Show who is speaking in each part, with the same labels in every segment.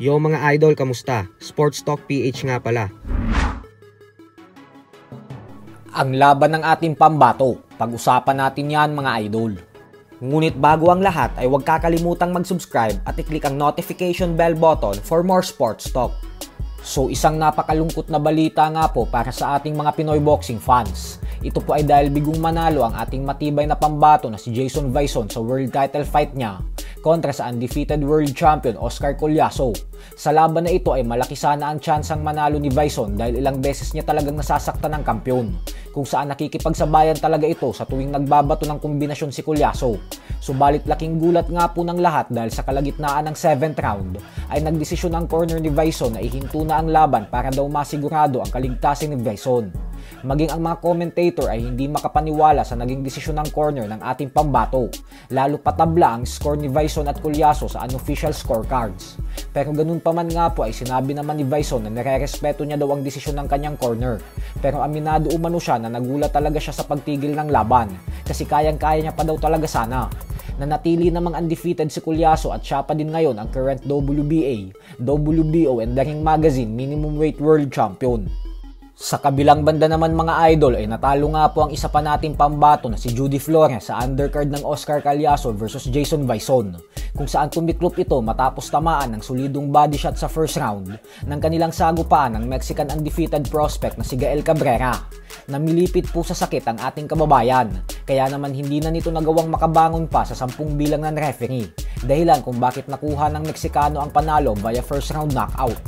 Speaker 1: Yo mga idol, kamusta? Sports Talk PH nga pala.
Speaker 2: Ang laban ng ating pambato, pag-usapan natin yan mga idol. Ngunit bago ang lahat ay huwag kakalimutang mag-subscribe at i-click ang notification bell button for more sports talk. So isang napakalungkot na balita nga po para sa ating mga Pinoy boxing fans. Ito po ay dahil bigong manalo ang ating matibay na pambato na si Jason Vaison sa world title fight niya kontra sa undefeated world champion Oscar Collazo. Sa laban na ito ay malaki sana ang tsansang manalo ni Vaison dahil ilang beses niya talagang nasasaktan ng kampyon, kung saan nakikipagsabayan talaga ito sa tuwing nagbabato ng kombinasyon si Collazo. Subalit laking gulat nga po ng lahat dahil sa kalagitnaan ng 7th round ay nagdesisyon ang corner ni Vaison na ihinto na ang laban para daw masigurado ang kaligtasan ni Vaison. Maging ang mga commentator ay hindi makapaniwala sa naging desisyon ng corner ng ating pambato, lalo patabla ang score ni Vaison at Collazo sa unofficial scorecards. Pero ganun pa man nga po ay sinabi naman ni Vaison na nire-respeto niya daw ang desisyon ng kanyang corner, pero aminado umano siya na nagulat talaga siya sa pagtigil ng laban kasi kayang-kaya niya pa daw talaga sana. Nanatili namang undefeated si Collazo at siya pa din ngayon ang current WBA, WBO and The Ring Magazine minimum weight world champion. Sa kabilang banda naman mga idol ay natalo nga po ang isa pa nating pambato na si Judy Flores sa undercard ng Oscar Collazo versus Jason Vaison, kung saan tumiklop ito matapos tamaan ng solidong body shot sa first round ng kanilang sagupaan ng Mexican undefeated prospect na si Gael Cabrera. Namilipit po sa sakit ang ating kababayan, kaya naman hindi na nito nagawang makabangon pa sa 10 bilang ng referee, dahilan kung bakit nakuha ng Meksikano ang panalo via first round knockout.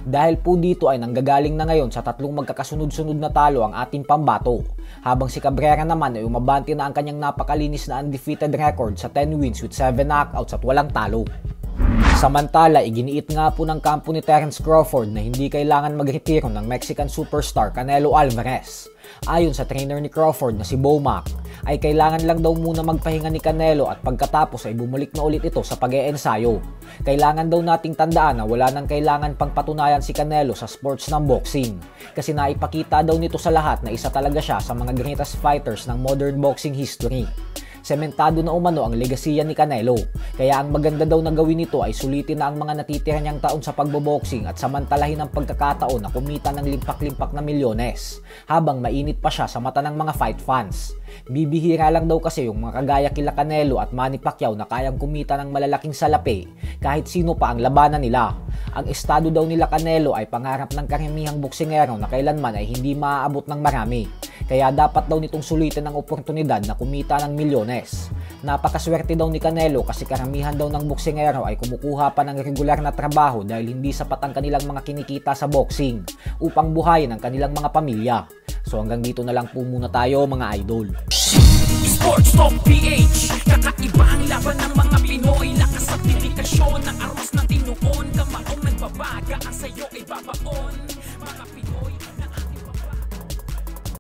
Speaker 2: Dahil po dito ay nanggagaling na ngayon sa 3 magkakasunod-sunod na talo ang ating pambato, habang si Cabrera naman ay umabante na ang kanyang napakalinis na undefeated record sa 10 wins with 7 knockouts at walang talo. Samantala, iginiit nga po ng kampo ni Terence Crawford na hindi kailangan magretiro ng Mexican superstar Canelo Alvarez. Ayon sa trainer ni Crawford na si Bomac, ay kailangan lang daw muna magpahinga ni Canelo at pagkatapos ay bumalik na ulit ito sa pag-e-ensayo. Kailangan daw nating tandaan na wala nang kailangan pang patunayan si Canelo sa sports ng boxing, kasi naipakita daw nito sa lahat na isa talaga siya sa mga greatest fighters ng modern boxing history. Sementado na umano ang legasiya ni Canelo, kaya ang maganda daw na gawin nito ay sulitin na ang mga natitira niyang taon sa pagboboxing at samantalahin ang pagkakataon na kumita ng limpak-limpak na milyones, habang mainit pa siya sa mata ng mga fight fans. Bibihira lang daw kasi yung mga kagaya kila Canelo at Manny Pacquiao na kayang kumita ng malalaking salapi kahit sino pa ang labanan nila. Ang estado daw nila Canelo ay pangarap ng karamihang boksingero na kailanman ay hindi maaabot ng marami. Kaya dapat daw nitong sulitin ang oportunidad na kumita ng milyones. Napakaswerte daw ni Canelo kasi karamihan daw ng boksingero ay kumukuha pa ng regular na trabaho dahil hindi sapat ang kanilang mga kinikita sa boxing upang buhayin ang kanilang mga pamilya. So hanggang dito na lang po muna tayo mga idol.
Speaker 3: Sports Talk PH, kakaiba ang laban ng mga Pinoy. Lakas at dedikasyon, ang aros na tinuon, kamaong nagbabaga, ang sayo ay bababa.